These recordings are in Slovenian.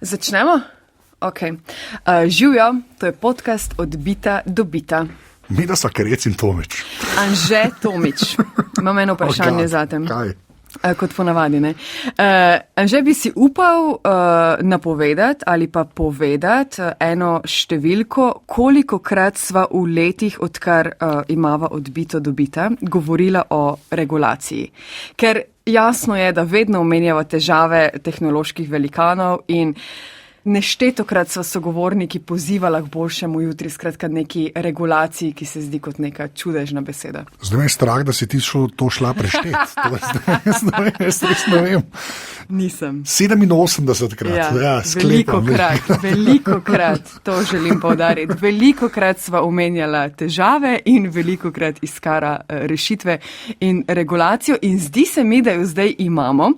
Začnemo? Ok. Živjo, to je podcast od bita do bita. Mi da sva Kerec in Tomič. Anže Tomič. Imam eno vprašanje za tem. Kaj? Kot ponavadi, ne. Anže, bi si upal napovedati ali pa povedati eno številko, kolikokrat sva v letih, odkar imava od bita do bita, govorila o regulaciji. Ker jasno je, da vedno omenjava težave tehnoloških velikanov in neštetokrat so sogovorniki pozivala k boljšemu jutri, skratka neki regulaciji, ki se zdi kot neka čudežna beseda. Zdaj me je strah, da si ti to šla preštet. Jaz res ne vem. Nisem. 87 krat. Ja, velikokrat, to želim poudariti. Velikokrat sva omenjala težave in velikokrat iskala rešitve in regulacijo in zdi se mi, da jo zdaj imamo.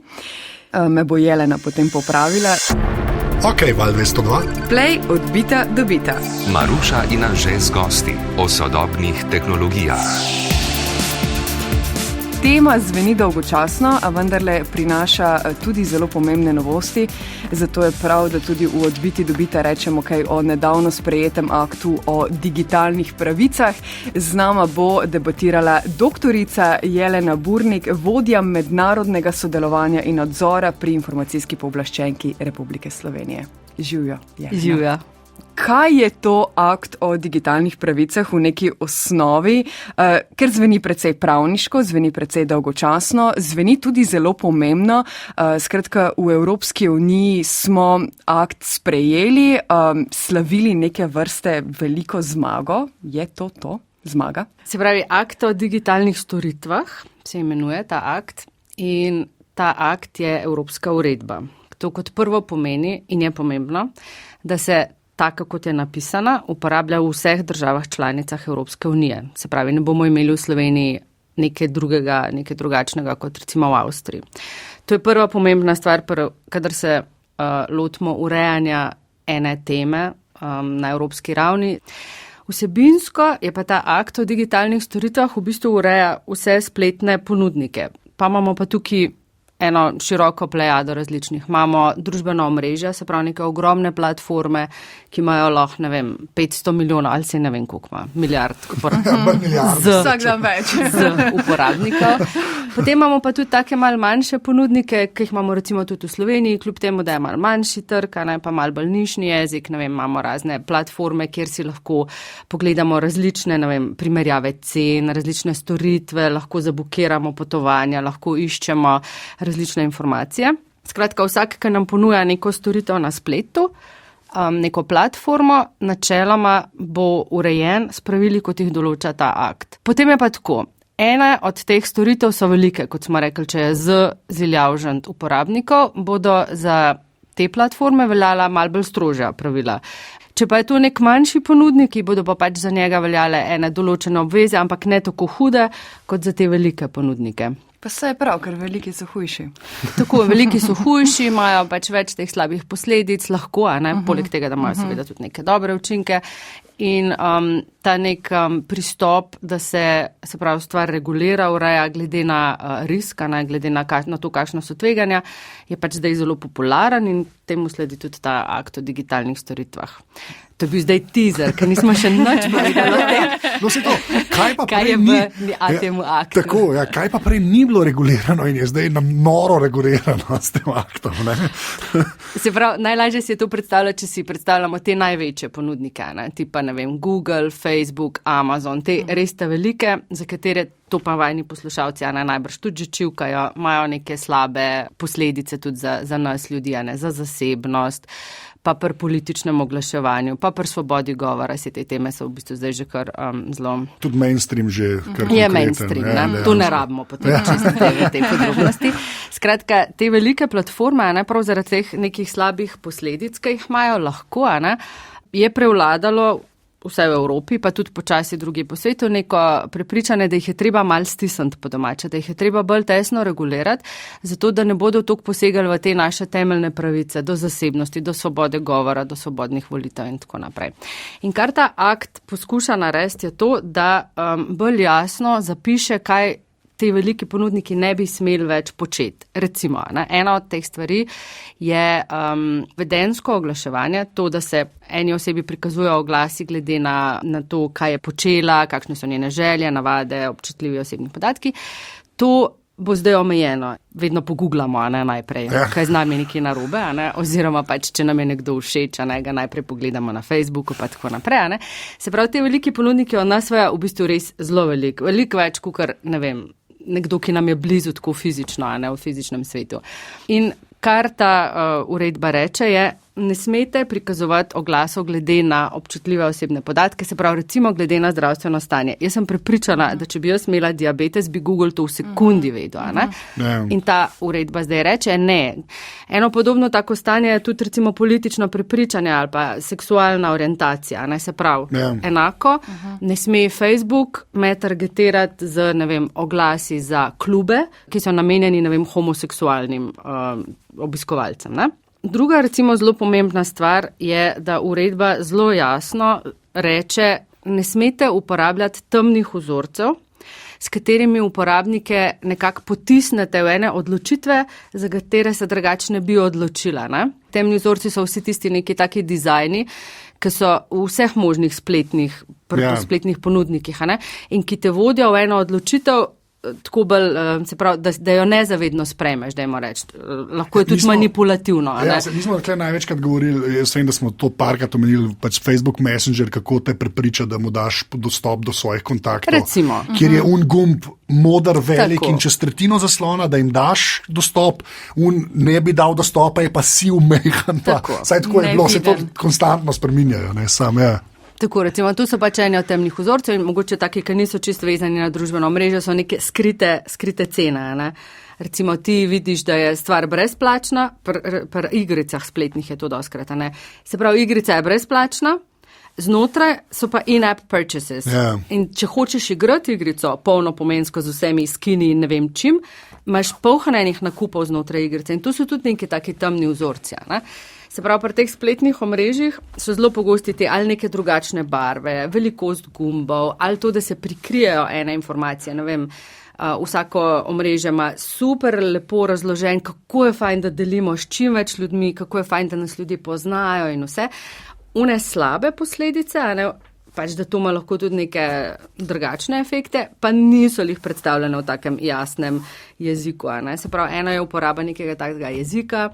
Me bo Jelena potem popravila. Ok, Val 202. Play od bita do bita. Maruša in Anže z gosti o sodobnih tehnologijah. Tema zveni dolgočasno, a vendarle prinaša tudi zelo pomembne novosti, zato je prav, da tudi v odbiti do bita rečemo kaj o nedavno sprejetem aktu o digitalnih pravicah. Z nama bo debatirala doktorica Jelena Burnik, vodja mednarodnega sodelovanja in nadzora pri informacijski pooblaščenki Republike Slovenije. Živjo, Jelena. Živjo. Kaj je to akt o digitalnih pravicah v neki osnovi, ker zveni precej pravniško, zveni precej dolgočasno, zveni tudi zelo pomembno. Skratka, v Evropski uniji smo akt sprejeli, slavili neke vrste veliko zmago. Je to zmaga? Se pravi, akt o digitalnih storitvah se imenuje ta akt in ta akt je evropska uredba. To kot prvo pomeni in je pomembno, da se taka, kot je napisana, uporablja v vseh državah članicah Evropske unije. Se pravi, ne bomo imeli v Sloveniji nekaj drugačnega kot recimo v Avstriji. To je prva pomembna stvar, kadar se lotimo urejanja ene teme na evropski ravni. Vsebinsko je pa ta akt o digitalnih storitvah v bistvu ureja vse spletne ponudnike. Pa imamo pa tukaj eno široko plejado različnih. Imamo družbeno omrežje, se pravi neke ogromne platforme, ki imajo lahko, 500 milijonov ali se ne vem koliko ima, milijard uporabnikov. Potem imamo pa tudi take malo manjše ponudnike, ki jih imamo recimo tudi v Sloveniji, kljub temu, da je malo manjši trg, pa malo bolj nišni jezik, imamo razne platforme, kjer si lahko pogledamo različne, primerjave cen, različne storitve, lahko zabukiramo potovanja, lahko iščemo različne informacije. Skratka, vsak, ki nam ponuja neko storitev na spletu, neko platformo, načeloma bo urejen s pravili, kot jih določa ta akt. Potem je pa tako. Ena od teh storitev so velike, kot smo rekli, če je ziljavžent uporabnikov, bodo za te platforme veljala malo bolj strožja pravila. Če pa je to nek manjši ponudnik, bodo pa pač za njega veljale ene določene obveze, ampak ne tako hude, kot za te velike ponudnike. Pa se je prav, ker veliki so hujši. Tako, veliki so hujši, imajo pač več teh slabih posledic, lahko, poleg tega, da imajo seveda tudi neke dobre učinke. In ta nek pristop, da se pravi stvar regulira, ureja glede na risk, glede na to, kakšno so tveganja, je pač zdaj zelo popularen in temu sledi tudi ta akt o digitalnih storitvah. To je bil zdaj teaser, ker nismo še nič povedali o tem. No, se to, kaj je v temu aktu? Tako, ja, kaj pa prej ni bilo regulirano in je zdaj noro regulirano s tem aktom, ne? Se pravi, najlažje si je to predstavljati, če si predstavljamo te največje ponudnike, tipa, Google, Facebook, Amazon, te res te velike, za katere to pa vajni poslušalci najbrž tudi že čivkajo, imajo neke slabe posledice tudi za nas ljudi, za zasebnost, pa pri političnem oglaševanju, pa pri svobodi govora, te teme so v bistvu zdaj že kar zelo... Tudi mainstream že kar je mainstream, to ne rabimo potem čisto te podrobnosti. Skratka, te velike platforme, prav zaradi teh nekih slabih posledic, ki jih imajo lahko, je prevladalo vse v Evropi, pa tudi počasi drugi po svetu, neko prepričanje, da jih je treba malo stisniti po domače, da jih je treba bolj tesno regulirati, zato da ne bodo toliko posegali v te naše temeljne pravice do zasebnosti, do svobode govora, do svobodnih volitev in tako naprej. In kar ta akt poskuša narediti je to, da bolj jasno zapiše, kaj te veliki ponudniki ne bi smeli več početi. Recimo, ena od teh stvari je vedensko oglaševanje, to, da se eni osebi prikazujejo oglasi glede na to, kaj je počela, kakšne so njene želje, navade, občutljivi osebni podatki. To bo zdaj omejeno. Vedno pogooglamo, najprej, kaj z nami nekaj narobe, oziroma pač, če nam je nekdo všeč, ga najprej pogledamo na Facebooku, pa tako naprej. Se pravi, te veliki ponudniki od nas v bistvu res zelo veliko več, kakor, ne vem, nekdo, ki nam je blizu tako fizično, v fizičnem svetu. In kar ta uredba reče je, ne smete prikazovati oglasov glede na občutljive osebne podatke, se pravi recimo glede na zdravstveno stanje. Jaz sem prepričana, da če bi jaz imela diabetes, bi Google to v sekundi vedel. In ta uredba zdaj reče, ne. Eno podobno tako stanje je tudi recimo politično prepričanje ali pa seksualna orientacija. Se pravi, enako, ne sme Facebook me targetirati z, ne vem, oglasi za klube, ki so namenjeni, ne vem, homoseksualnim obiskovalcem. Druga, recimo, zelo pomembna stvar je, da uredba zelo jasno reče, ne smete uporabljati temnih vzorcev, s katerimi uporabnike nekako potisnete v ene odločitve, za katere se drugače ne bi odločila. Temni vzorci so vsi tisti neki taki dizajni, ki so v vseh možnih spletnih ponudnikih, in ki te vodijo v eno odločitev, tako bolj, se pravi, da jo nezavedno sprejmeš, dajmo reči. Lahko je tudi manipulativno. Mi smo tukaj največkrat govorili, jaz vem, da smo to parkrat omenili, pač Facebook Messenger, kako te prepriča, da mu daš dostop do svojih kontaktov. Recimo. Kjer je gumb moder velik tako. In čez tretjino zaslona, da jim daš dostop, ne bi dal dostopa, je pa siv mejhan. Saj tako je bilo, se to konstantno spreminjajo, Tako, recimo, tu so pač eni od temnih vzorcev in mogoče taki, ki niso čisto vezani na družbeno mrežo, so neke skrite cene. Recimo, ti vidiš, da je stvar brezplačna, pri igricah spletnih je to dostkrat. Se pravi, igrica je brezplačna, znotraj so pa in-app purchases. In če hočeš igrati igrico polnopomensko z vsemi skini in ne vem čim, imaš polhanenih nakupov znotraj igrice in tu so tudi neki taki temni vzorci. Se pravi, pri teh spletnih omrežjih so zelo pogosti te ali neke drugačne barve, velikost gumbov, ali to, da se prikrijejo ene informacije, ne vem, vsako omrežje ima super lepo razložen, kako je fajn, da delimo s čim več ljudmi, kako je fajn, da nas ljudje poznajo in vse. Une slabe posledice, pač da to ima lahko tudi neke drugačne efekte, pa niso jih predstavljene v takem jasnem jeziku. Se pravi, eno je uporaba nekega takega jezika.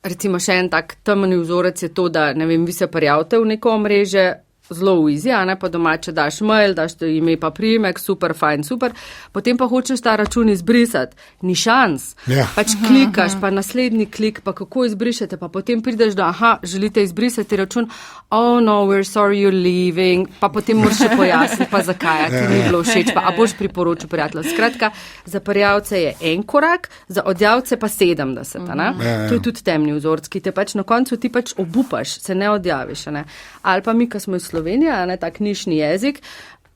Recimo še en tak temni vzorec je to, da, ne vem, vi se prijavite v neko omrežje, zelo easy, pa domače daš mail, daš to ime pa priimek, super, fajn, super, potem pa hočeš ta račun izbrisati, ni šans. Pač klikaš, pa naslednji klik, pa kako izbrišete, pa potem prideš do, želite izbrisati račun, oh no, we're sorry you're leaving, pa potem moraš še pojasniti, pa zakaj, ti ni bilo všeč, pa a boš priporočil prijatelj. Skratka, za prijavce je en korak, za odjavce pa 70, To je tudi temni vzorc, ki te pač na koncu ti pač obupaš, se ne odjaviš, Ali pa mi, ko smo iz Slovenija, tak nišni jezik,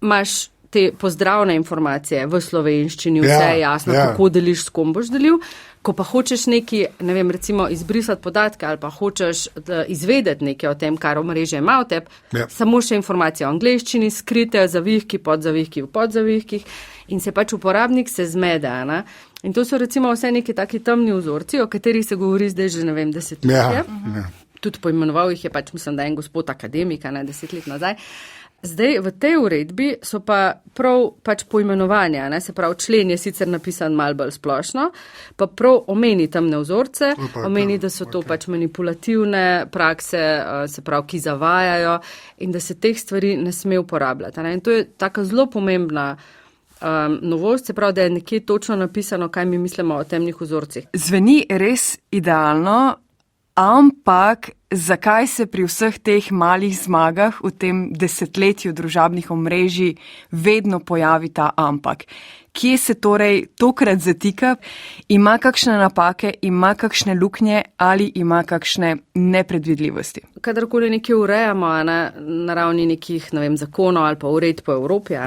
imaš te pozdravne informacije v slovenščini, vse je jasno, kako deliš, s kom boš delil. Ko pa hočeš neki, ne vem, recimo izbrisati podatke ali pa hočeš izvedeti nekaj o tem, kar omrežje ima o tebi, samo še informacije o angleščini, skrite zavihki, podzavihki v podzavihkih in se pač uporabnik se zmede. In to so recimo vse neki taki temni vzorci, o katerih se govori zdaj že, ne vem, desetletje. Tudi poimenoval jih je pač, mislim, da en gospod akademik, 10 let nazaj. Zdaj, v tej uredbi so pa prav pač poimenovanja, se pravi, člen je sicer napisan malo bolj splošno, pa prav omeni temne vzorce, omeni, da so to pač manipulativne prakse, se pravi, ki zavajajo in da se teh stvari ne sme uporabljati. In to je taka zelo pomembna novost, se pravi, da je nekje točno napisano, kaj mi mislimo o temnih vzorcih. Zveni res idealno, ampak zakaj se pri vseh teh malih zmagah v tem desetletju družabnih omrežij vedno pojavi ta ampak? Kje se torej tokrat zatika? Ima kakšne napake, ima kakšne luknje ali ima kakšne nepredvidljivosti? Kadarkoli nekaj urejamo na ravni nekih, ne vem, zakonov ali pa uredb po Evropi,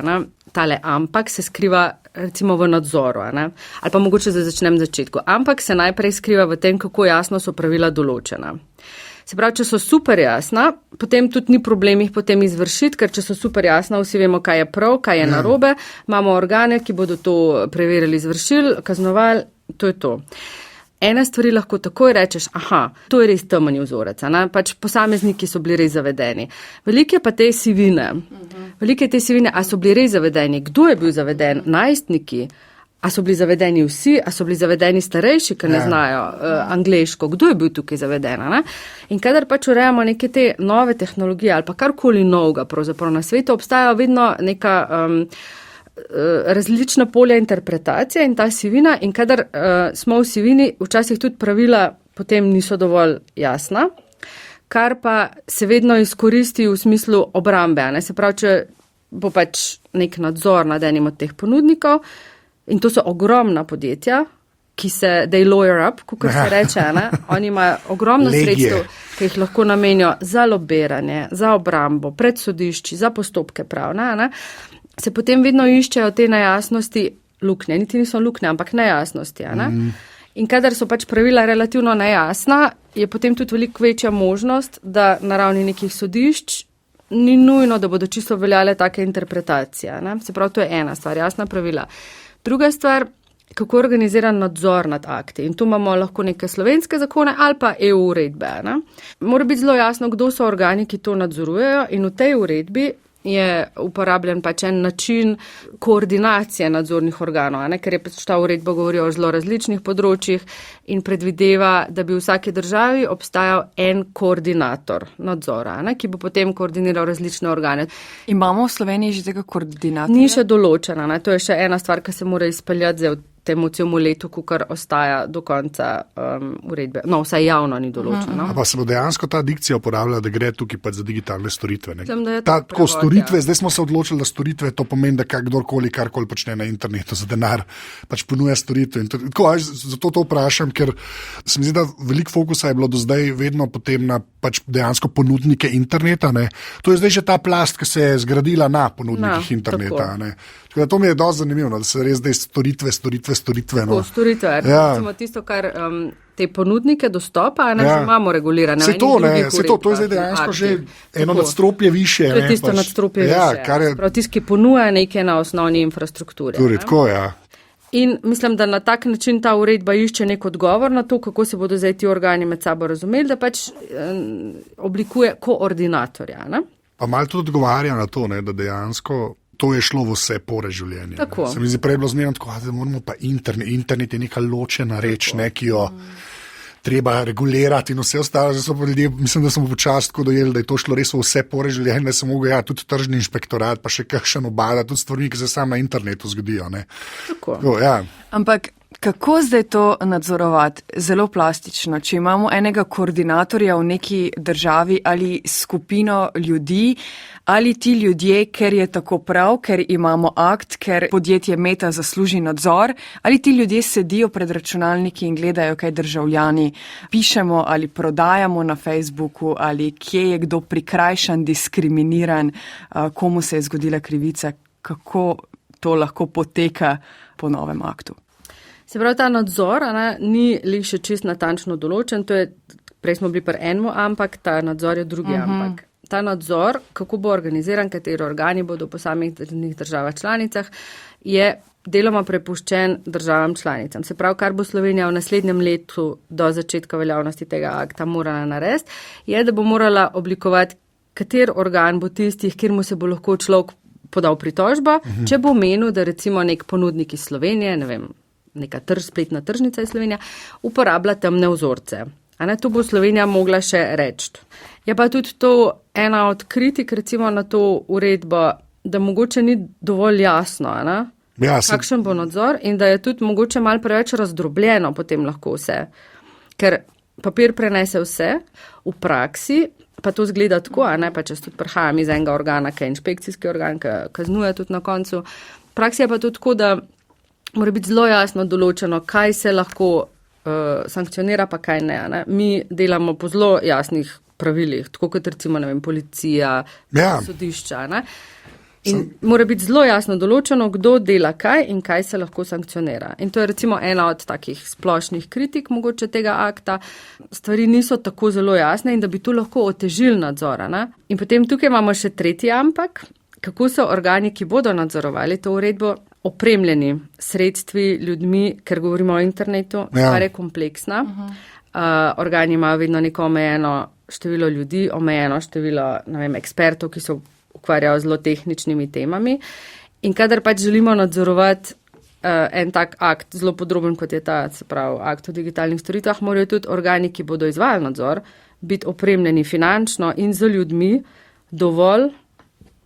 tale ampak se skriva recimo v nadzoru, ali pa mogoče začnem začetku. Ampak se najprej skriva v tem, kako jasno so pravila določena. Se pravi, če so super jasna, potem tudi ni problem jih potem izvršiti, ker če so super jasna, vsi vemo, kaj je prav, kaj je narobe, imamo organe, ki bodo to preverili, izvršili, kaznovali, to je to. Ene stvari lahko takoj rečeš, to je res temeljni vzorec, pač posamezniki so bili res zavedeni. Velike pa te sivine, a so bili res zavedeni, kdo je bil zaveden, najstniki, a so bili zavedeni vsi, a so bili zavedeni starejši, ki ne znajo angleško, kdo je bil tukaj zaveden. In kadar pač urejamo neke te nove tehnologije ali pa karkoli novega, pravzaprav na svetu obstajajo vedno neka različna polja interpretacije in ta sivina, in kadar smo v sivini, včasih tudi pravila potem niso dovolj jasna, kar pa se vedno izkoristi v smislu obrambe. Se pravi, če bo pač nek nadzor nad enim od teh ponudnikov, in to so ogromna podjetja, ki they lawyer up, kako se reče, oni imajo ogromno sredstev, ki jih lahko namenijo za lobiranje, za obrambo, pred sodišči, za postopke pravne, se potem vedno iščejo te nejasnosti, luknje, niti niso luknje, ampak nejasnosti. In kadar so pač pravila relativno nejasna, je potem tudi veliko večja možnost, da na ravni nekih sodišč ni nujno, da bodo čisto veljale take interpretacije. Se pravi, to je ena stvar, jasna pravila. Druga stvar, kako organiziran nadzor nad akti. In tu imamo lahko neke slovenske zakone ali pa EU uredbe. Mora biti zelo jasno, kdo so organi, ki to nadzorujejo, in v tej uredbi je uporabljen pač en način koordinacije nadzornih organov, ker je pač ta uredba govori o zelo različnih področjih in predvideva, da bi v vsaki državi obstajal en koordinator nadzora, ki bo potem koordiniral različne organe. Imamo v Sloveniji že tega koordinatorja? Ni še določena, to je še ena stvar, ki se mora izpeljati zdaj temu celemu letu, kar ostaja do konca uredbe. No, vsaj javno ni določeno. Pa se bo dejansko ta dikcija uporabljala, da gre tukaj pač za digitalne storitve? Mislim, da je tako storitve, zdaj smo se odločili, da storitve, to pomeni, da kdorkoli karkoli počne na internetu za denar, pač ponuja storitve. Zato to vprašam, ker se mi zdi, da veliko fokusa je bilo do zdaj vedno potem na pač dejansko ponudnike interneta. To je zdaj že ta plast, ki se je zgradila na ponudnikih interneta. Tako da to mi je dosti zanimivo, da se res zdaj storitve. Storitve, recimo tisto, kar te ponudnike dostopa, že imamo regulirane. Se to je zdaj dejansko že eno nadstropje više. To je tisto nadstropje više. Prav tisti, ki ponuja nekaj na osnovni infrastrukturi. Torej, tako, In mislim, da na tak način ta uredba išče nek odgovor na to, kako se bodo zdaj ti organi med sabo razumeli, da pač oblikuje koordinatorja. Pa malo tudi odgovarja na to, da dejansko to je šlo v vse pore življenja. Tako. Se mi zdi prej bilo zmerno tako, da moramo pa internet je neka ločena reč, ki jo treba regulirati in vse ostalo. Ljudje, mislim, da smo počasi tako dojeli, da je to šlo res v vse pore življenja, da se mogo tudi tržni inšpektorat, pa še kakšen obada, tudi stvari, ki se samo na internetu zgodijo. Tako. Ampak kako zdaj to nadzorovati? Zelo plastično. Če imamo enega koordinatorja v neki državi ali skupino ljudi, ali ti ljudje, ker je tako prav, ker imamo akt, ker podjetje Meta zasluži nadzor, ali ti ljudje sedijo pred računalniki in gledajo, kaj državljani pišemo ali prodajamo na Facebooku, ali kje je kdo prikrajšan, diskriminiran, komu se je zgodila krivica, kako to lahko poteka po novem aktu. Se pravi, ta nadzor ni li še čist natančno določen, prej smo bili pri enem, ampak ta nadzor je drugi ampak. Ta nadzor, kako bo organiziran, kateri organi bodo v posameznih državah članicah, je deloma prepuščen državam članicam. Se pravi, kar bo Slovenija v naslednjem letu do začetka veljavnosti tega akta morala narediti, je, da bo morala oblikovati, kater organ bo tistih, kjer mu se bo lahko človek podal pritožbo, če bo menil, da recimo nek ponudnik iz Slovenije, neka spletna tržnica iz Slovenije, uporablja temne vzorce. To bo Slovenija mogla še reči. Je pa tudi to ena od kritik recimo na to uredbo, da mogoče ni dovolj jasno, kakšen bo nadzor in da je tudi mogoče malo preveč razdrobljeno potem lahko vse. Ker papir prenese vse, v praksi pa to zgleda tako, pa če tudi prihajam iz enega organa, ki je inšpekcijski organ, ki kaznuje tudi na koncu. V praksi je pa tudi tako, da mora biti zelo jasno določeno, kaj se lahko sankcionira, pa kaj ne. Mi delamo po zelo jasnih pravilih, tako kot recimo, policija, sodišča. In mora biti zelo jasno določeno, kdo dela kaj in kaj se lahko sankcionira. In to je recimo ena od takih splošnih kritik mogoče tega akta. Stvari niso tako zelo jasne in da bi tu lahko otežili nadzora. Ne? In potem tukaj imamo še tretji ampak, kako so organi, ki bodo nadzorovali to uredbo, opremljeni sredstvi, ljudmi, ker govorimo o internetu, kar je kompleksna. Organi imajo vedno neko omejeno število ljudi, omejeno število, ekspertov, ki so ukvarjajo zelo tehničnimi temami. In kadar pač želimo nadzorovati en tak akt, zelo podroben kot je ta, se pravi, akt o digitalnih storitvah, morajo tudi organi, ki bodo izvajali nadzor, biti opremljeni finančno in z ljudmi dovolj,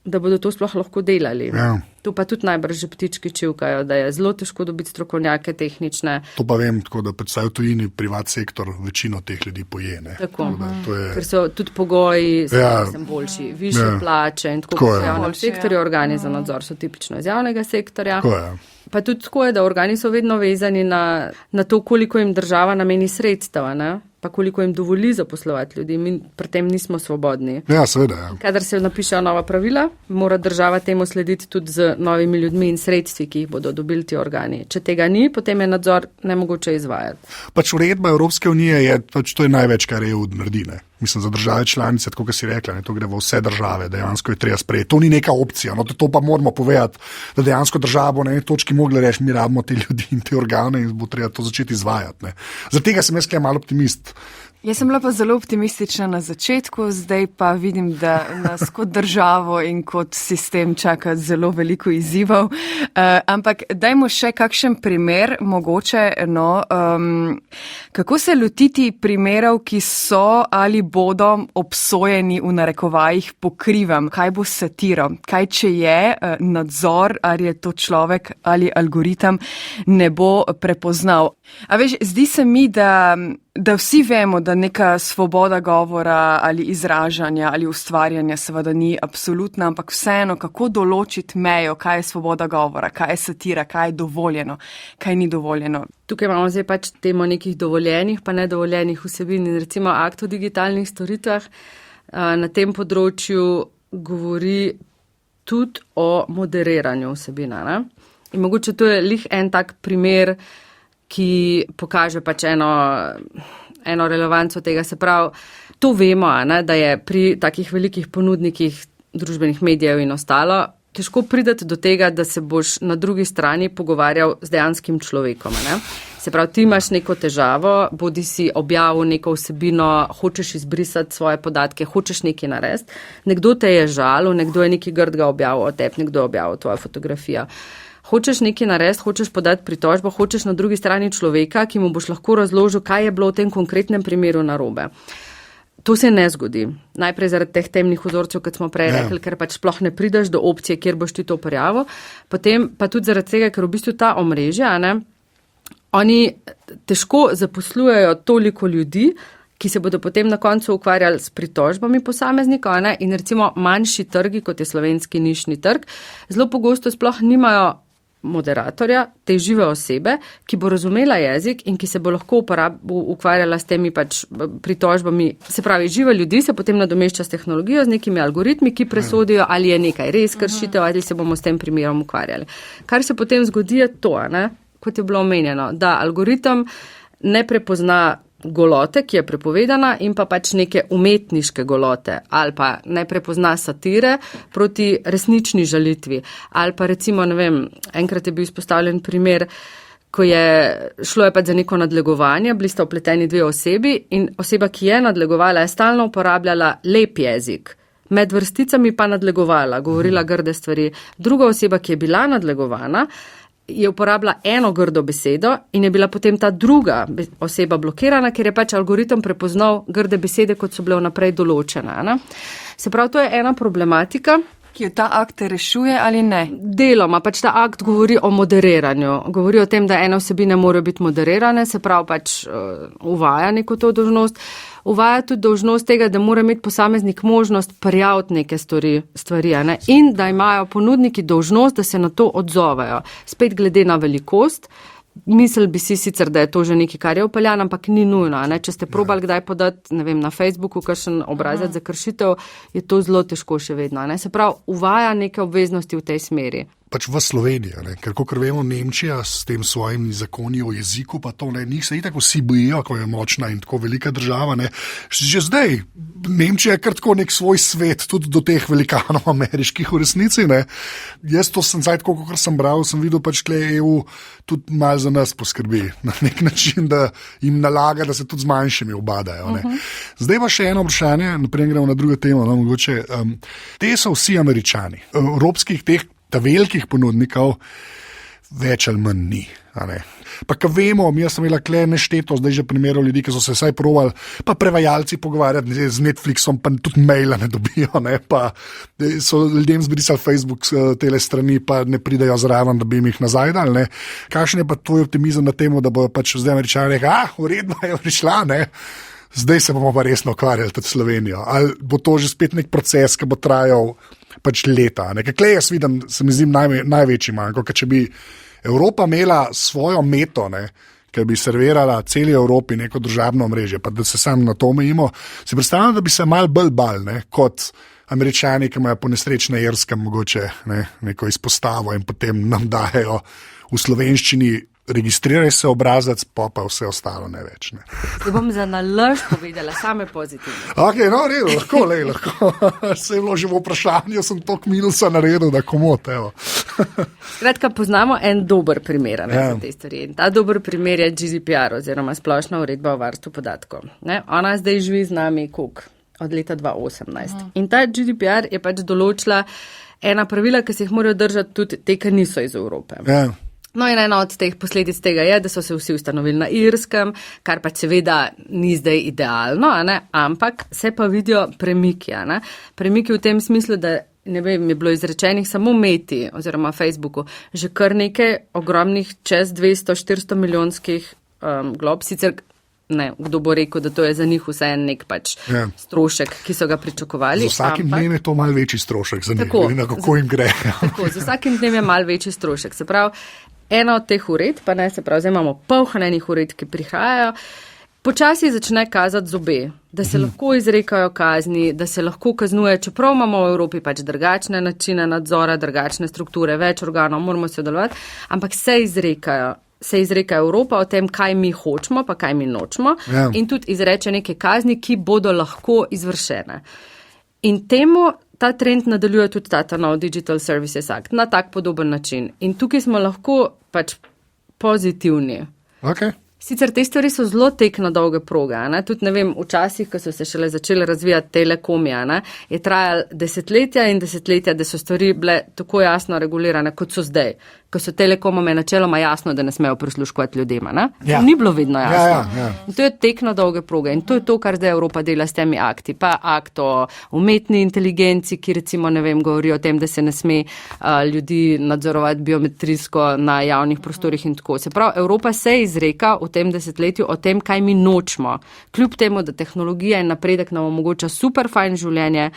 da bodo to sploh lahko delali. Ja. Tu pa tudi najbrž že ptički čivkajo, da je zelo težko dobiti strokovnjake tehnične. To pa vem, tako da predvsaj v tujini privat sektor večino teh ljudi poje. Ne? Tako, ker so tudi pogoji boljši, više plače in tako v javnem sektorju, organi za nadzor so tipično iz javnega sektorja. Pa tudi tako je, da organi so vedno vezani na to, koliko jim država nameni sredstev, ne? Pa koliko jim dovoli zaposlovati ljudi. Mi pri tem nismo svobodni. Ja, seveda. Ja. Kadar se napišejo nova pravila, mora država temu slediti tudi z novimi ljudmi in sredstvi, ki jih bodo dobili ti organi. Če tega ni, potem je nadzor nemogoče izvajati. Pač uredba Evropske unije je, to je največ, kar EU naredi. Ne? Mislim, za države članice, tako kot si rekla, ne, to gre v vse države, dejansko je treba sprejeti. To ni neka opcija, no, to pa moramo povedati, da dejansko država bo na eni točki mogla reči, mi rabimo te ljudi in te organe in bo treba to začeti izvajati. Zaradi tega sem jaz malo optimist. Jaz sem bila pa zelo optimistična na začetku, zdaj pa vidim, da nas kot državo in kot sistem čaka zelo veliko izzivov. Ampak dajmo še kakšen primer, mogoče, kako se lotiti primerov, ki so ali bodo obsojeni v narekovajih pokrivam, kaj bo satiro, kaj če je nadzor, ali je to človek ali algoritem, ne bo prepoznal. A veš, zdi se mi, da vsi vemo, da neka svoboda govora ali izražanja ali ustvarjanja seveda ni absolutna, ampak vseeno, kako določiti mejo, kaj je svoboda govora, kaj je satira, kaj je dovoljeno, kaj ni dovoljeno. Tukaj imamo zdaj pač temo nekih dovoljenih pa nedovoljenih vsebin in recimo akt o digitalnih storitvah na tem področju govori tudi o moderiranju vsebina. Ne? In mogoče to je lih en tak primer, ki pokaže pač eno relevanco tega. Se pravi, to vemo, ne, da je pri takih velikih ponudnikih družbenih medijev in ostalo težko prideti do tega, da se boš na drugi strani pogovarjal z dejanskim človekom. Ne. Se pravi, ti imaš neko težavo, bodi si objavil neko vsebino, hočeš izbrisati svoje podatke, hočeš nekaj narediti. Nekdo te je žalil, nekdo je nekaj grdega objavil o tebi, nekdo je objavil tvojo fotografijo. Hočeš nekaj narediti, hočeš podati pritožbo, hočeš na drugi strani človeka, ki mu boš lahko razložil, kaj je bilo v tem konkretnem primeru narobe. To se ne zgodi. Najprej zaradi teh temnih vzorcev, kot smo prej rekli, ker pač sploh ne prideš do opcije, kjer boš ti to prijavil. Potem pa tudi zaradi tega, ker v bistvu ta omrežja, oni težko zaposlujejo toliko ljudi, ki se bodo potem na koncu ukvarjali s pritožbami posameznikov, in recimo manjši trgi, kot je slovenski nišni trg, zelo pogosto sploh nimajo moderatorja, te žive osebe, ki bo razumela jezik in ki se bo lahko ukvarjala s temi pač pritožbami. Se pravi, žive ljudi se potem nadomešča s tehnologijo, z nekimi algoritmi, ki presodijo, ali je nekaj res kršitev, ali se bomo s tem primerom ukvarjali. Kar se potem zgodi je to, kot je bilo omenjeno, da algoritem ne prepozna golote, ki je prepovedana, in pa pač neke umetniške golote, ali pa ne prepozna satire proti resnični žalitvi. Ali pa recimo, enkrat je bil izpostavljen primer, ko šlo je pač za neko nadlegovanje, bili sta vpleteni dve osebi in oseba, ki je nadlegovala, je stalno uporabljala lep jezik. Med vrsticami pa nadlegovala, govorila grde stvari. Druga oseba, ki je bila nadlegovana, je uporabila eno grdo besedo in je bila potem ta druga oseba blokirana, ker je pač algoritem prepoznal grde besede, kot so bile vnaprej določene. Se pravi, to je ena problematika, ki jo ta akt rešuje ali ne? Deloma, pač ta akt govori o moderiranju. Govori o tem, da ene vsebine morajo biti moderirane, se pravi pač uvaja neko to dolžnost. Uvaja tudi dolžnost tega, da mora imeti posameznik možnost prijaviti neke stvari, in da imajo ponudniki dolžnost, da se na to odzovejo. Spet glede na velikost Misel bi si sicer, da je to že nekaj, kar je upeljano, ampak ni nujno. Ne? Če ste probali kdaj podati, ne vem, na Facebooku kakšen obrazec za kršitev, je to zelo težko še vedno. Ne? Se pravi, uvaja neke obveznosti v tej smeri. Pač v Sloveniji, ne? Ker kot vemo, Nemčija s tem svojim zakoni o jeziku, pa to ne, njih se itak vsi bojijo, ko je močna in tako velika država. Ne? Že zdaj, Nemčija je kar tako nek svoj svet, tudi do teh velikanov ameriških v resnici. Ne? Jaz to sem zdaj, kot sem bral, sem videl, pač tle EU tudi malo za nas poskrbi na nek način, da jim nalaga, da se tudi z manjšimi obadajo. Ne? Zdaj pa še eno vprašanje, naprej gremo na drugo temo. No, mogoče, te so vsi Američani, evropskih teh ta velikih ponudnikov več ali manj ni. Pa ko vemo, mi sem imela kle nešteto, zdaj že primerov ljudi, ki so se vsaj provali, pa prevajalci pogovarjati z Netflixom, pa tudi maila ne dobijo, ne? Pa so ljudem zbrisali Facebook tele strani, pa ne pridejo zraven, da bi jim jih nazaj dal. Ne? Kakšen je pa tvoj optimizem na temu, da bojo pač zdaj Američani rekli, uredno je prišla, ne? Zdaj se bomo pa resno ukvarjali tudi Slovenijo. Ali bo to že spet nek proces, ki bo trajal pač leta. Kaj jaz vidim, se mi zdi največji manjko, ker če bi Evropa imela svojo meto, ne, ki bi servirala celi Evropi neko družabno omrežje, pa da se sam na to omejimo, si predstavljam, da bi se malo bolj bal, ne, kot Američani, ki imajo po nesreči na Irskem mogoče neko izpostavo in potem nam dajo v slovenščini registriraj se obrazac, pa vse ostalo ne več. Ne. Se bom za nalaž povedala, same pozitivne. Ok, no, redo, lahko. Se je bilo že v vprašanju, sem toliko minusa naredil, da komot, evo. Skratka, poznamo en dober primer za te stvari. Ta dober primer je GDPR oziroma splošna uredba o varstvu podatkov. Ne? Ona zdaj živi z nami od leta 2018. In ta GDPR je pač določila ena pravila, ki se jih morajo držati tudi te, ki niso iz Evrope. Ja. No in ena od teh posledic tega je, da so se vsi ustanovili na Irskem, kar pa seveda ni zdaj idealno, ampak se pa vidijo premiki. Premiki v tem smislu, da ne vem, je bilo izrečenih samo Meti oziroma Facebooku že kar nekaj ogromnih čez 200-400 milijonskih glob, sicer ne, kdo bo rekel, da to je za njih vse nek pač strošek, ki so ga pričakovali. Z vsakim dnem je to malo večji strošek za njih, kako jim gre. Tako, z vsakim dnem je malo večji strošek. Se pravi, ena od teh uredb, pa ne, se pravi, zdaj imamo polhanenih uredb, ki prihajajo, počasi začne kazati zobe, da se lahko izrekajo kazni, da se lahko kaznuje, čeprav imamo v Evropi pač drugačne načine nadzora, drugačne strukture, več organov, moramo sodelovati, ampak se izreka Evropa o tem, kaj mi hočemo, pa kaj mi nočemo in tudi izreče neke kazni, ki bodo lahko izvršene. In temu ta trend nadaljuje tudi ta nov Digital Services Act na tak podoben način. In tukaj smo lahko pač pozitivni. Okay. Sicer te stvari so zelo tek na dolge proge. Tudi ne vem, včasih, ko so se šele začeli razvijati telekomi, je trajalo desetletja in desetletja, da so stvari bile tako jasno regulirane, kot so zdaj. Ko so telekomom načeloma jasno, da ne smejo prisluškovati ljudem. Ja. Ni bilo vedno jasno. Ja. In to je tek na dolge proge. In to je to, kar zdaj Evropa dela s temi akti. Pa akt o umetni inteligenci, ki recimo, ne vem, govori o tem, da se ne sme ljudi nadzorovati biometrijsko na javnih prostorih in tako. Se pravi, Evropa se izreka v tem desetletju o tem, kaj mi nočemo. Kljub temu, da tehnologija in napredek nam omogoča super fajn življenje,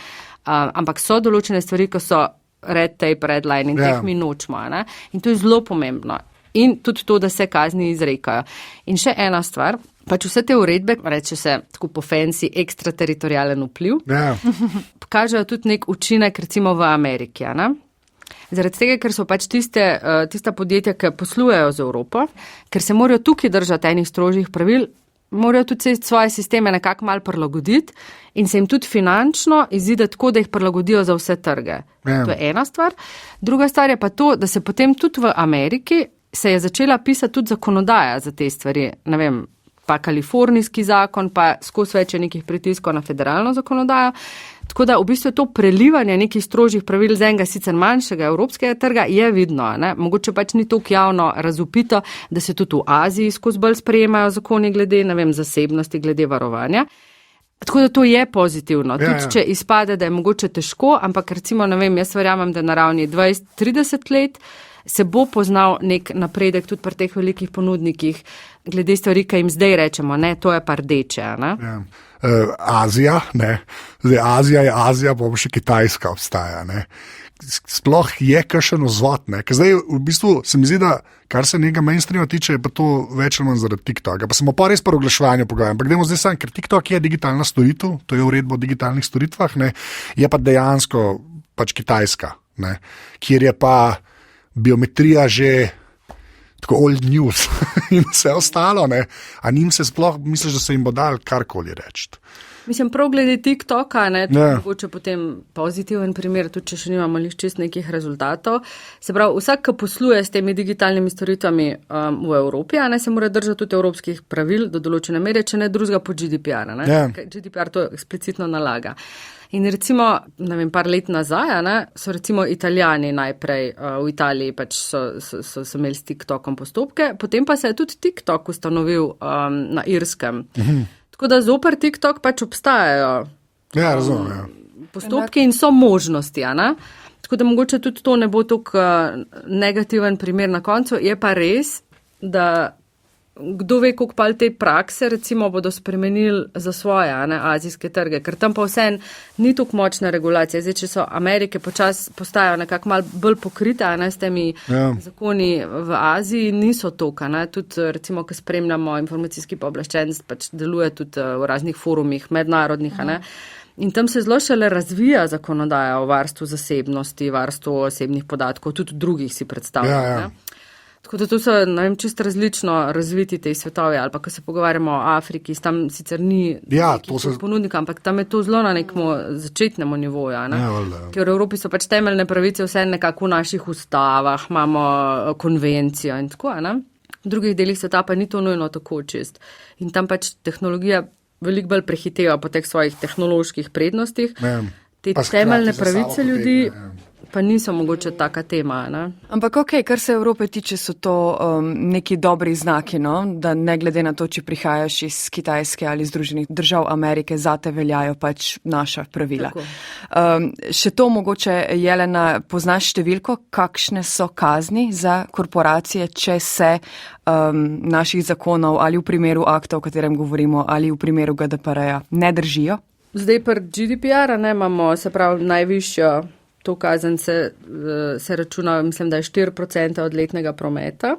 ampak so določene stvari, ko so red tape, red line in teh mi nočemo. In to je zelo pomembno. In tudi to, da se kazni izrekajo. In še ena stvar, pač vse te uredbe, reče se tako po fancy, ekstrateritorialen vpliv, kažejo tudi nek učinek recimo v Ameriki. Zaradi tega, ker so pač tista podjetja, ki poslujejo z Evropo, ker se morajo tukaj držati enih strožjih pravil, morajo tudi svoje sisteme nekako malo prilagoditi in se jim tudi finančno izide tako, da jih prilagodijo za vse trge. To je ena stvar. Druga stvar je pa to, da se potem tudi v Ameriki se je začela pisati tudi zakonodaja za te stvari. Ne vem, pa kalifornijski zakon, pa skozi več nekih pritiskov na federalno zakonodajo. Tako da v bistvu to prelivanje nekih strožjih pravil z enega sicer manjšega evropskega trga je vidno. Mogoče pač ni toliko javno razupito, da se tudi v Aziji skozi bolj sprejemajo zakoni glede, ne vem, zasebnosti, glede varovanja. Tako da to je pozitivno. Tudi če izpade, da je mogoče težko, ampak recimo, ne vem, jaz verjamem, da na ravni 20-30 let se bo poznal nek napredek tudi pri teh velikih ponudnikih, glede stvari, ki jim zdaj rečemo, ne, to je pa rdeče. Azija, ne. Zdaj, Azija je Azija, pa še Kitajska obstaja, ne. sploh je kakšen vzvod. Ker zdaj v bistvu se mi zdi, da kar se njega mainstreama tiče, je pa to več ali manj zaradi TikToka. Pa smo pa res pri oglaševanju pogajali. Ampak gremo zdaj sam, ker TikTok je digitalna storitev, to je uredba o digitalnih storitvah, ne, je pa dejansko pač Kitajska, ne, kjer je pa biometrija že tako old news in vse ostalo. Ne. A njim se sploh, misliš, da se jim bo dal karkoli reči? Mislim, prav glede TikToka, mogoče potem pozitiven primer, tudi če še nimamo čist nekih rezultatov. Se pravi, vsak, ki posluje s temi digitalnimi storitvami v Evropi, se mora držati tudi evropskih pravil do določene mere, če ne drugega po GDPR. GDPR to eksplicitno nalaga. In recimo, ne vem, par let nazaj, so recimo Italijani najprej v Italiji pač so imeli s TikTokom postopke, potem pa se je tudi TikTok ustanovil na Irskem. Tako da zoper TikTok pač obstajajo postopki in so možnosti. Tako da mogoče tudi to ne bo tako negativen primer na koncu. Je pa res, da kdo ve, koliko pa te prakse recimo bodo spremenili za svoje azijske trge, ker tam pa vsem ni tako močna regulacija. Zdaj, če so Amerike počasi postajajo nekako malo bolj pokrite s temi zakoni v Aziji, niso toliko. Tudi recimo, ko spremljamo informacijski pooblaščenec, pač deluje tudi v raznih forumih mednarodnih. In tam se zelo šele razvija zakonodaja o varstvu zasebnosti, varstvu osebnih podatkov, tudi drugih si predstavljamo. Tako da tu so, čisto različno razviti te svetovi, ali pa ko se pogovarjamo o Afriki, tam sicer ni ponudnika, ampak tam je to zelo na nekem začetnemu nivoju. Ker v Evropi so pač temeljne pravice vse nekako v naših ustavah, imamo konvencijo in tako. V drugih delih sveta pa ni to nujno tako čist. In tam pač tehnologija veliko bolj prehiteva po teh svojih tehnoloških prednostih. Te temeljne pravice ljudi pa niso mogoče taka tema. Ampak kar se Evrope tiče, so to neki dobri znaki, da ne glede na to, če prihajaš iz Kitajske ali Združenih držav Amerike, zate veljajo pač naša pravila. Še to mogoče, Jelena, poznaš številko, kakšne so kazni za korporacije, če se naših zakonov ali v primeru akta, o katerem govorimo, ali v primeru GDPR-ja ne držijo? Zdaj pri GDPR imamo, se pravi, najvišjo to kazen se računa, mislim, da je 4% od letnega prometa.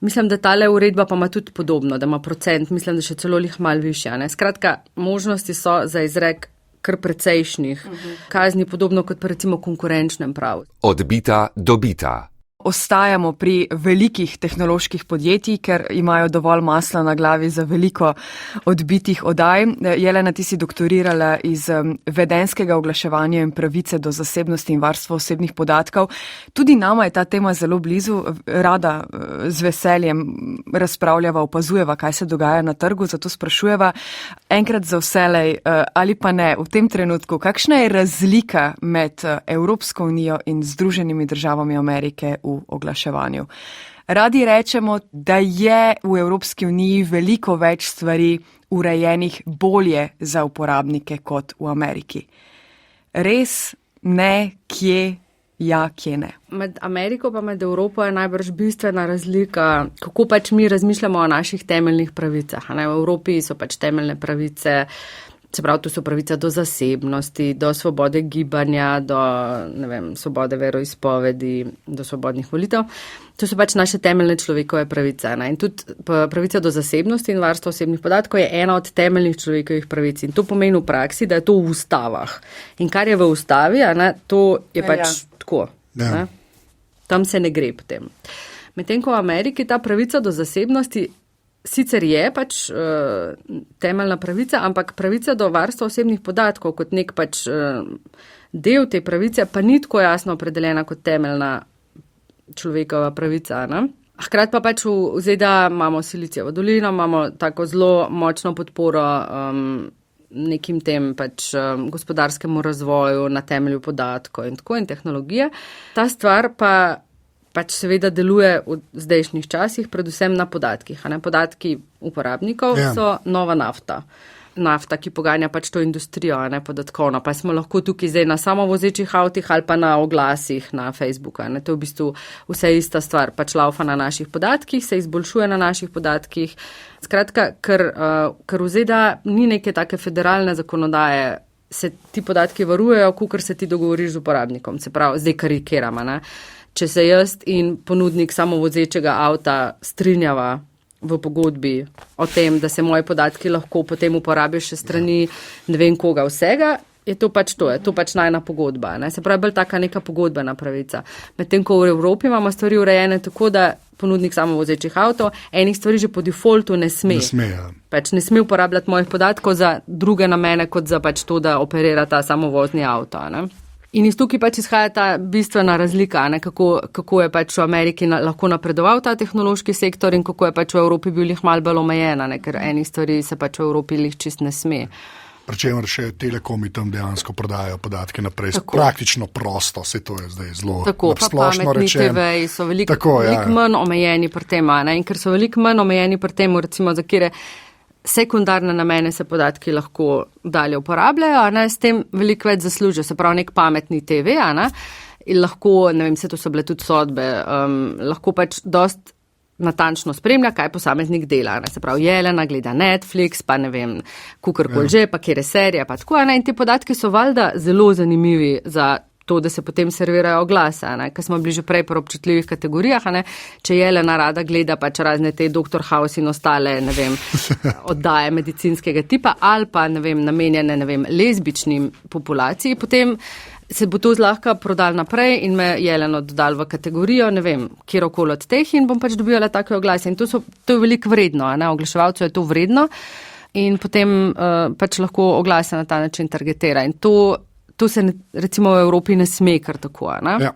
Mislim, da tale uredba pa ima tudi podobno, da ima procent, mislim, da še celo malo višja. Skratka, možnosti so za izrek kar precejšnjih kazni, podobno kot pa recimo konkurenčnem pravu. Odbita dobita. Ostajamo pri velikih tehnoloških podjetij, ker imajo dovolj masla na glavi za veliko odbitih oddaj. Jelena, ti si doktorirala iz vedenskega oglaševanja in pravice do zasebnosti in varstva osebnih podatkov. Tudi nama je ta tema zelo blizu. Rada z veseljem razpravljava, opazujeva, kaj se dogaja na trgu, zato sprašujeva enkrat za vselej ali pa ne v tem trenutku, kakšna je razlika med Evropsko unijo in Združenimi državami Amerike v oglaševanju. Radi rečemo, da je v Evropski uniji veliko več stvari urejenih bolje za uporabnike kot v Ameriki. Res, ne, kje, ja, kje ne. Med Ameriko pa med Evropo je najbrž bistvena razlika, kako pač mi razmišljamo o naših temeljnih pravicah. V Evropi so pač temeljne pravice, se pravi, to so pravice do zasebnosti, do svobode gibanja, do, svobode veroizpovedi, do svobodnih volitev. To so pač naše temeljne človekove pravice. In tudi pravica do zasebnosti in varstva osebnih podatkov je ena od temeljnih človekovih pravic. In to pomeni v praksi, da je to v ustavah. In kar je v ustavi, to je pač tako. Tam se ne gre potem. Medtem ko v Ameriki ta pravica do zasebnosti sicer je pač temeljna pravica, ampak pravica do varstva osebnih podatkov kot nek pač del te pravice pa ni tako jasno opredeljena kot temeljna človekova pravica. Hkrati pa pač v ZDA imamo Silicijevo dolino, imamo tako zelo močno podporo nekim tem pač gospodarskemu razvoju na temelju podatkov in tako in tehnologije. Ta stvar pa pač seveda deluje v zdajšnjih časih, predvsem na podatkih. Podatki uporabnikov so nova nafta. Nafta, ki poganja pač to industrijo, podatkovno. Pa smo lahko tukaj zdaj na samovozečih avtih ali pa na oglasih na Facebooku. To je v bistvu vse ista stvar. Pač laufa na naših podatkih, se izboljšuje na naših podatkih. Skratka, ker v ZDA ni neke take federalne zakonodaje se ti podatki varujejo, kakor se ti dogovoriš z uporabnikom. Se pravi, zdaj karikiramo, ne? Če se jaz in ponudnik samovozečega avta strinjava v pogodbi o tem, da se moji podatki lahko potem uporabijo še strani ne vem koga vsega, je to pač najna pogodba. Ne? Se pravi, bolj taka neka pogodbena pravica. Medtem, ko v Evropi imamo stvari urejene tako, da ponudnik samovozečih avtov enih stvari že po defaultu ne sme. Pač ne sme uporabljati mojih podatkov za druge namene, kot za pač to, da operira ta samovozni avto. Ne? In iz tukaj pač izhaja ta bistvena razlika, ne, kako je pač v Ameriki lahko napredoval ta tehnološki sektor in kako je pač v Evropi bil jih malo bolj omejena, ne, ker enih stvari se pač v Evropi jih čist ne sme. Pričemer še telekomi tam dejansko prodajajo podatke naprej, praktično prosto, se to je zdaj zelo tako, splošno rečeno. TV-ji so veliko manj omejeni pri tem, ne, in ker so veliko manj omejeni pri tem, recimo za kire sekundarne namene se podatki lahko dalje uporabljajo, ne, s tem veliko več zaslužijo, se pravi nek pametni TV, ne, in lahko, ne vem, to so bile tudi sodbe, lahko pač dost natančno spremlja, kaj posameznik dela, ne, se pravi, Jelena gleda Netflix, pa ne vem, kukorkoli že, pa kjer je serija, pa tako, ne, in ti podatki so valjda zelo zanimivi za to, da se potem servirajo oglase, ker smo bili že prej pri občutljivih kategorijah, ne? Če Jelena rada gleda pač razne te Dr. House in ostale, ne vem, oddaje medicinskega tipa ali pa, ne vem, namenjene, ne vem, lezbičnim populaciji, potem se bo to zlahka prodal naprej in me Jeleno dodal v kategorijo, ne vem, kjerokoli od teh in bom pač dobila take oglase in to je veliko vredno, ne? Oglaševalcu je to vredno in potem pač lahko oglase na ta način targetira in to se recimo v Evropi ne sme kar tako, ne? Ja.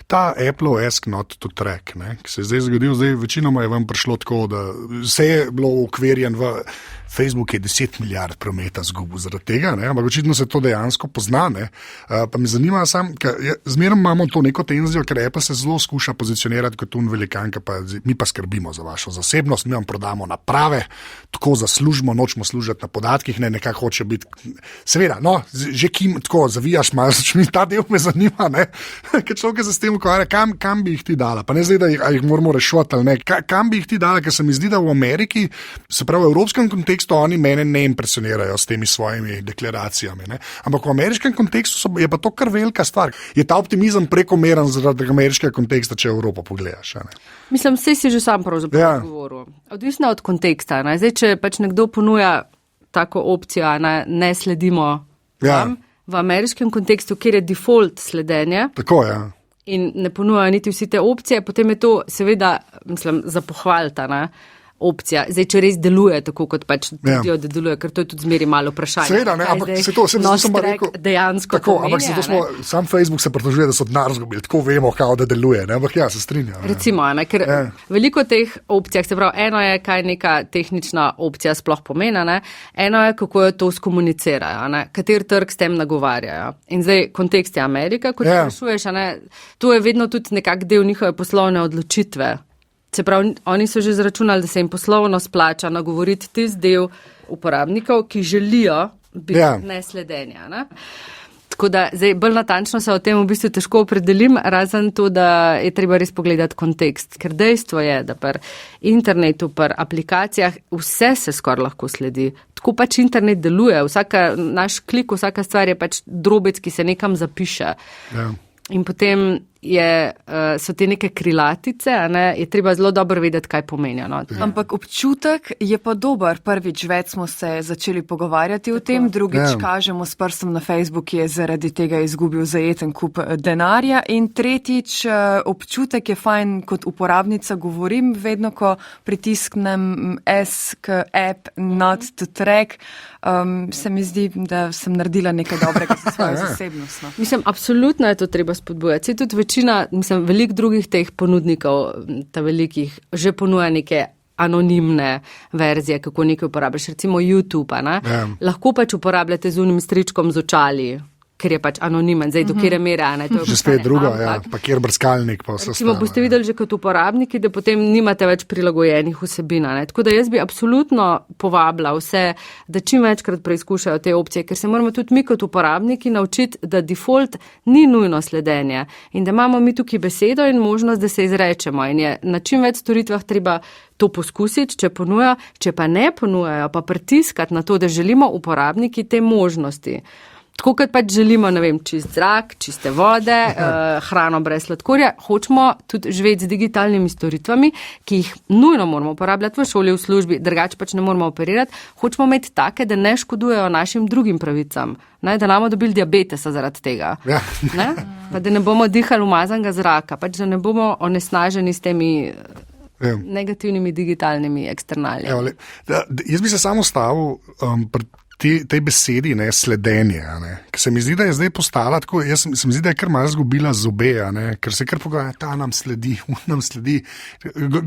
Ta Apple Ask Not to Track, ne, ki se je zdaj zgodil, večinoma je vam prišlo tako, da vse je bilo ukverjen v Facebook je 10 milijard prometa zgubil zaradi tega, ne, ampak očitno se to dejansko pozna, ne, pa me zanima sam, zmeraj imamo to neko tenzijo, ker Apple se zelo skuša pozicionirati kot un velikanka, pa mi pa skrbimo za vašo zasebnost, mi vam prodamo naprave, tako zaslužimo, nočemo služiti na podatkih, ne, nekako hoče biti, seveda, no, že kim tako zavijaš malo, ta del me zanima, ne, ker človek se s tem ukvarja, kam bi jih ti dala, pa ne zdaj, da jih moramo rešiti ali ne, kam bi jih ti dala, ker se mi zdi, da v Ameriki, se pravi v evropskem kontekstu, oni mene ne impresionirajo s temi svojimi deklaracijami, ne, ampak v ameriškem kontekstu je pa to kar velika stvar. Je ta optimizem prekomeren zaradi ameriškega konteksta, če Evropo pogledaš, ne? Mislim, vse si že sam pravzaprav govoril. Odvisno od konteksta, ne, zdaj, če pač nekdo ponuja tako opcijo, ne sledimo tam, v ameriškem kontekstu, kjer je default sledenje. Tako, ja. In ne ponujajo niti vsi te opcije, potem je to seveda, mislim, za pohvalta, ne, opcija. Zdaj, če res deluje tako, kot pač trdijo, da deluje, ker to je tudi zmeri malo vprašanje. Seveda, ne, ampak se to, sem rekel, dejansko tako, pomenja, ampak se to smo, sam Facebook se pritožuje, da so denar zgubili, tako vemo, kao da deluje, ne, ampak ja, se strinjam. Recimo, ne, ker veliko teh opcijah, se pravi, eno je, kaj neka tehnična opcija sploh pomena, ne, eno je, kako jo to skomunicirajo, ne, kater trg s tem nagovarjajo. In zdaj, kontekst je Amerika, kot sprašuješ, ne, to je vedno tudi nekak del njihove poslovne odločitve. Se pravi, oni so že zračunali, da se jim poslovno splača nagovoriti tisti del uporabnikov, ki želijo biti nesledenja. Ne? Tako da zdaj bolj natančno se o tem v bistvu težko opredelim, razen to, da je treba res pogledati kontekst. Ker dejstvo je, da pri internetu, pri aplikacijah vse se skoraj lahko sledi. Tako pač internet deluje. Naš klik, vsaka stvar je pač drobec, ki se nekam zapiše. Ja. In potem so te neke krilatice, ne, je treba zelo dobro vedeti, kaj pomenijo. No. Ampak občutek je pa dober. Prvič več smo se začeli pogovarjati o tem, drugič kažemo s prstom na Facebook, ki je zaradi tega izgubil zajeten kup denarja in tretjič občutek je fajn, kot uporabnica govorim, vedno, ko pritisknem Ask App Not to Track, se mi zdi, da sem naredila nekaj dobrega za svojo zasebnost. No. Mislim, absolutno je to treba spodbujati. Tudi večina, mislim, veliko drugih teh ponudnikov, ta velikih, že ponuja neke anonimne verzije, kako nekaj uporabljaš. Recimo YouTube, ne? Lahko pač uporabljate z unim stričkom z očali, ker je pač anonimen, zdaj do kjere mere, ne, to je že spet drugo, pa kjer brskalnik pa vse stane. Boste videli že kot uporabniki, da potem nimate več prilagojenih vsebin, ne. Tako da jaz bi absolutno povabila vse, da čim večkrat preizkušajo te opcije, ker se moramo tudi mi kot uporabniki naučiti, da default ni nujno sledenje in da imamo mi tukaj besedo in možnost, da se izrečemo in je na čim več storitvah treba to poskusiti, če ponuja, če pa ne ponujajo, pa pritiskati na to, da želimo uporabniki te možnosti. Tako kot pač želimo, ne vem, čist zrak, čiste vode, hrano brez sladkorja, hočemo tudi živeti z digitalnimi storitvami, ki jih nujno moramo uporabljati v šoli, v službi, drugače pač ne moramo operirati. Hočemo imeti take, da ne škodujejo našim drugim pravicam, ne, da nam dobili diabetesa zaradi tega. Ja. Ne? Pa da ne bomo dihali umazanega zraka, pač da ne bomo onesnaženi s temi negativnimi digitalnimi eksternalijami. Jaz bi se samo stavil tej besedi, ne, sledenje, ne, ker se mi zdi, da je zdaj postala tako, se mi zdi, da je kar malo zgubila zobe, ne, ker se kar pogovarja, ta nam sledi, nam sledi.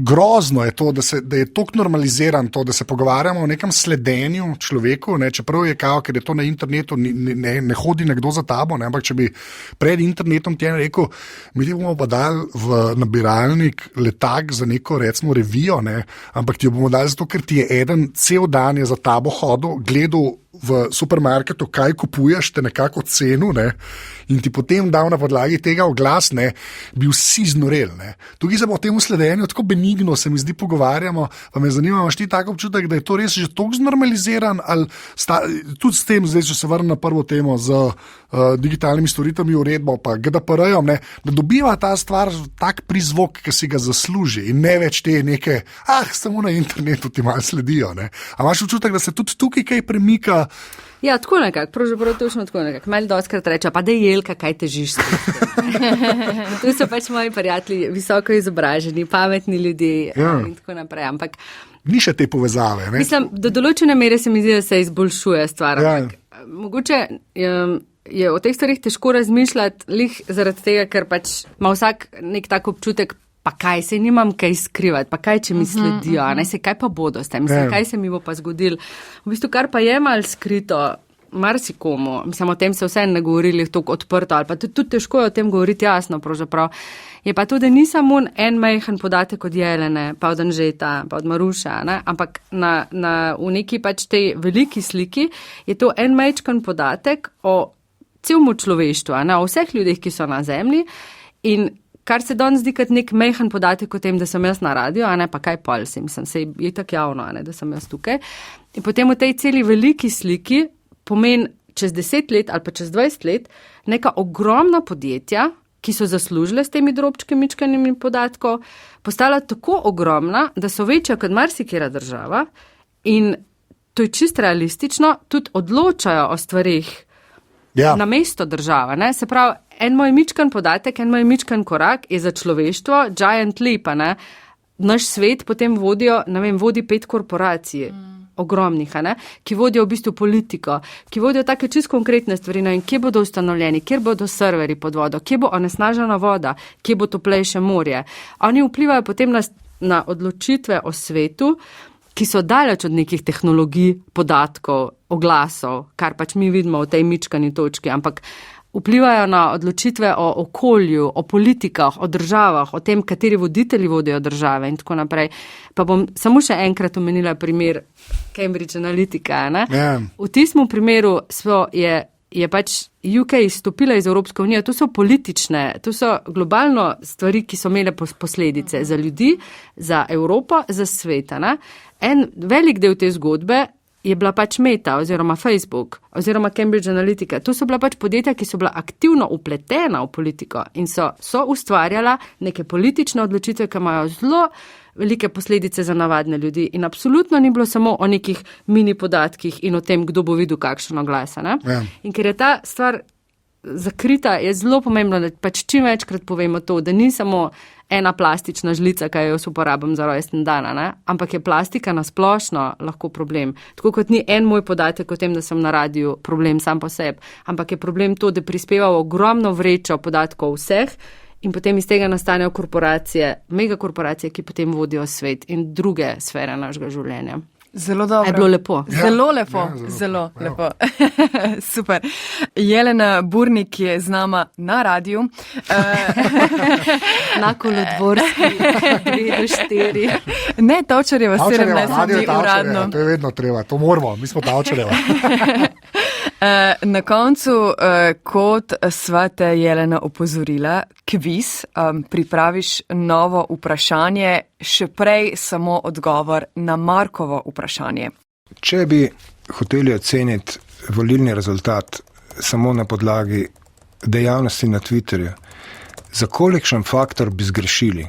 Grozno je to, da je toliko normaliziran to, da se pogovarjamo o nekem sledenju človeku, ne, čeprav je kao, ker je to na internetu, ne hodi nekdo za tabo, ne, ampak če bi pred internetom ti rekel, mi ti bomo pa dali v nabiralnik letak za neko, recimo, revijo, ne, ampak ti jo bomo dali zato, ker ti je eden cel dan je za tabo hodil, gledal v supermarketu, kaj kupuješ, te nekako cenu, ne, in ti potem dal na podlagi tega oglas, ne, bi vsi znoreli, ne. Tukaj se bo o tem sledenju tako benigno, se mi zdi, pogovarjamo, pa me zanima, imaš ti tako občutek, da je to res že toliko znormaliziran, ali tudi s tem, zdaj, če se vrnem na prvo temo z digitalnimi storitvami, uredbo, pa GDPR-jem, ne, da dobiva ta stvar tak prizvok, ki si ga zasluži in ne več te neke, samo na internetu ti malo sledijo, ne. A imaš občutek, da se tudi tukaj kaj premika? Ja, tako nekako, pravzaprav točno tako nekako. Mali dostkrat reče, pa da je Jelka, kaj težiš. Tu so pač moji prijatelji, visoko izobraženi, pametni ljudje in tako naprej, ampak ni še te povezave, ne? Mislim, do določene mere se mi zdi, da se izboljšuje stvar, ampak mogoče je o teh stvarih težko razmišljati, lih zaradi tega, ker pač ima vsak nek tak občutek, pa kaj se nimam kaj skrivati, pa kaj če mi sledijo, ne se kaj pa bodo s tem, mislim, kaj se mi bo pa zgodilo. V bistvu, kar pa je malo skrito, marsikomu, mislim, o tem se vse ne govorili tako odprto, ali pa tudi težko je o tem govoriti jasno, pravzaprav, je pa to, da ni samo en majhen podatek od Jelene, pa od Anžeta, pa od Maruša, ne? Ampak v neki pač tej veliki sliki je to en majčken podatek o celmu človeštvu, ne? O vseh ljudeh, ki so na zemlji in kar se danes zdi kot nek majhen podatek o tem, da sem jaz na radiju, a ne pa kaj pol, mislim, se je tako javno, a ne, da sem jaz tukaj. In potem v tej celi veliki sliki pomeni čez 10 let ali pa čez 20 let neka ogromna podjetja, ki so zaslužile s temi drobčki mičkanimi podatkov, postala tako ogromna, da so večja kot marsikera država in to je čisto realistično, tudi odločajo o stvarih na mesto država, ne, se pravi, en moj mičkan podatek, en moj mičkan korak je za človeštvo giant leap, ne. Naš svet potem vodi 5 korporacij, ogromnih, ne, ki vodijo v bistvu politiko, ki vodijo take čisto konkretne stvari, in kje bodo ustanovljeni, kjer bodo serveri pod vodo, kje bo onesnažena voda, kje bo toplejše morje. Oni vplivajo potem na odločitve o svetu, ki so daleč od nekih tehnologij, podatkov, oglasov, kar pač mi vidimo v tej mičkani točki, ampak vplivajo na odločitve o okolju, o politikah, o državah, o tem, kateri voditelji vodijo države in tako naprej. Pa bom samo še enkrat omenila primer Cambridge Analytica. Ne? V tistem primeru je pač UK izstopila iz Evropske unije. To so politične, to so globalno stvari, ki so imele posledice za ljudi, za Evropo, za sveta. Ne? En velik del te zgodbe je bila pač Meta oziroma Facebook oziroma Cambridge Analytica. To so bila pač podjetja, ki so bila aktivno upletena v politiko in so ustvarjala neke politične odločitve, ki imajo zelo velike posledice za navadne ljudi. In absolutno ni bilo samo o nekih mini podatkih in o tem, kdo bo videl kakšno glasa. In ker je ta stvar zakrita, je zelo pomembno, da pač čim večkrat povemo to, da ni samo ena plastična žlica, ki jo jaz uporabim za rojsten dan, ampak je plastika na splošno lahko problem. Tako kot ni en moj podatek o tem, da sem na radiju problem sam po sebi, ampak je problem to, da prispeva ogromno vrečo podatkov vseh in potem iz tega nastanejo korporacije, megakorporacije, ki potem vodijo svet in druge sfere našega življenja. Zelo dobro. Je bilo lepo. Zelo lepo. Zelo lepo. Super. Jelena Burnik je z nama na radiju. Na Kolodvorski 2-4. Ne, Tavčarjeva 17 uradno. To je vedno treba, to moramo, mi smo Tavčarjeva. Na koncu, kot sva te Jelena opozorila, kviz, pripraviš novo vprašanje, še prej samo odgovor na Markovo vprašanje. Če bi hoteli oceniti volilni rezultat samo na podlagi dejavnosti na Twitterju. Za kolikšen faktor bi zgrešili?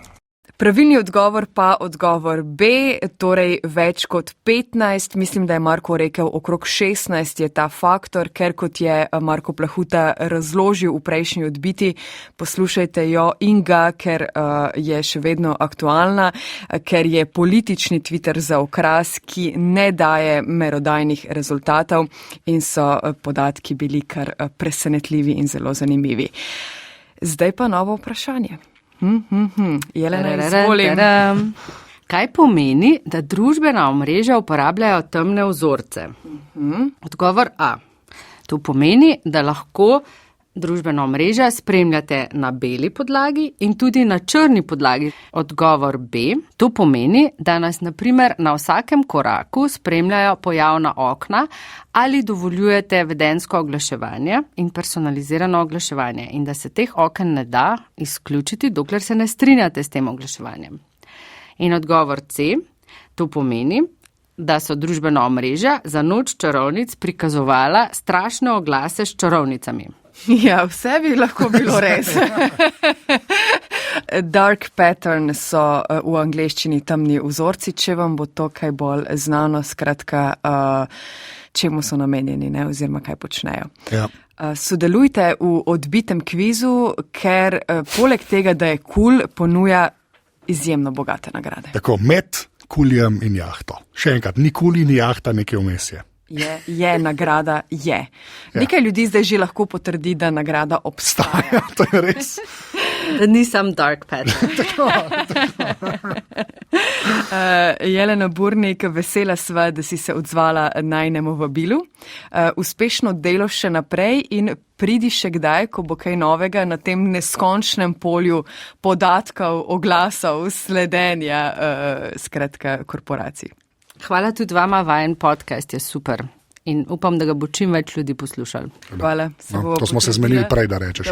Pravilni odgovor pa odgovor B, torej več kot 15, mislim, da je Marko rekel okrog 16 je ta faktor, ker kot je Marko Plahuta razložil v prejšnji odbiti, poslušajte jo in ga, ker je še vedno aktualna, ker je politični Twitter za okras, ki ne daje merodajnih rezultatov in so podatki bili kar presenetljivi in zelo zanimivi. Zdaj pa novo vprašanje. Jelena, izvolim. Kaj pomeni, da družbena omrežja uporabljajo temne vzorce? Odgovor A. To pomeni, da lahko družbena omrežja spremljate na beli podlagi in tudi na črni podlagi. Odgovor B. To pomeni, da nas na primer na vsakem koraku spremljajo pojavna okna ali dovoljujete vedensko oglaševanje in personalizirano oglaševanje in da se teh oken ne da izključiti, dokler se ne strinjate s tem oglaševanjem. In odgovor C. To pomeni, da so družbena omrežja za noč čarovnic prikazovala strašne oglase s čarovnicami. Ja, vse bi lahko bilo res. Dark pattern so v angleščini temni vzorci, če vam bo to kaj bolj znano, skratka, čemu so namenjeni, ne, oziroma kaj počnejo. Ja. Sodelujte v odbitem kvizu, ker poleg tega, da je cool, ponuja izjemno bogate nagrade. Tako, med kuljem in jahto. Še enkrat, ni kul in jahta nekaj vmes je. Je, nagrada je. Nekaj ljudi zdaj že lahko potrdi, da nagrada obstaja. To je res. Da nisem dark pattern. Jelena Burnik, vesela sva, da si se odzvala najnemu vabilu. Uspešno delo še naprej in pridi še kdaj, ko bo kaj novega na tem neskončnem polju podatkov, oglasov, sledenja, skratka, korporacij. Hvala tudi vama, vajen podcast je super in upam, da ga bo čim več ljudi poslušali. Hvala. To smo se zmenili prej, da rečeš.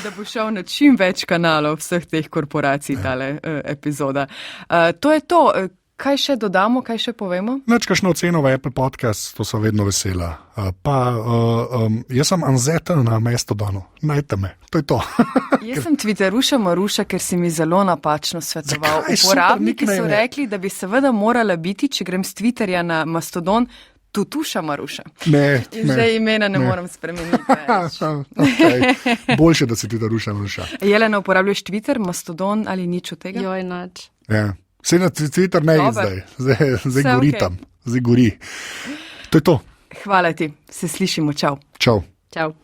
Da bo šel na čim več kanalov vseh teh korporacij tale epizoda. To je to. Kaj še dodamo, kaj še povemo? Nič, kakšno oceno v Apple Podcast, to so vedno vesela. Jaz sem Anzeta na Mastodonu, najte me, to je to. Jaz sem Twitteruša Maruša, ker si mi zelo napačno svetoval. Uporabniki so rekli, da bi seveda morala biti, če grem s Twitterja na Mastodon, Tutuša Maruša. In zdaj imena ne moram spremeniti. Okay. Boljše, da si Twitteruša Maruša. Jelena, uporabljaš Twitter, Mastodon ali nič od tega? Joj, nač. Ja. Vse na Twitter ne je zdaj gori okay. Tam, zdaj gori. To je to. Hvala ti, se slišimo, čau. Čau. Čau.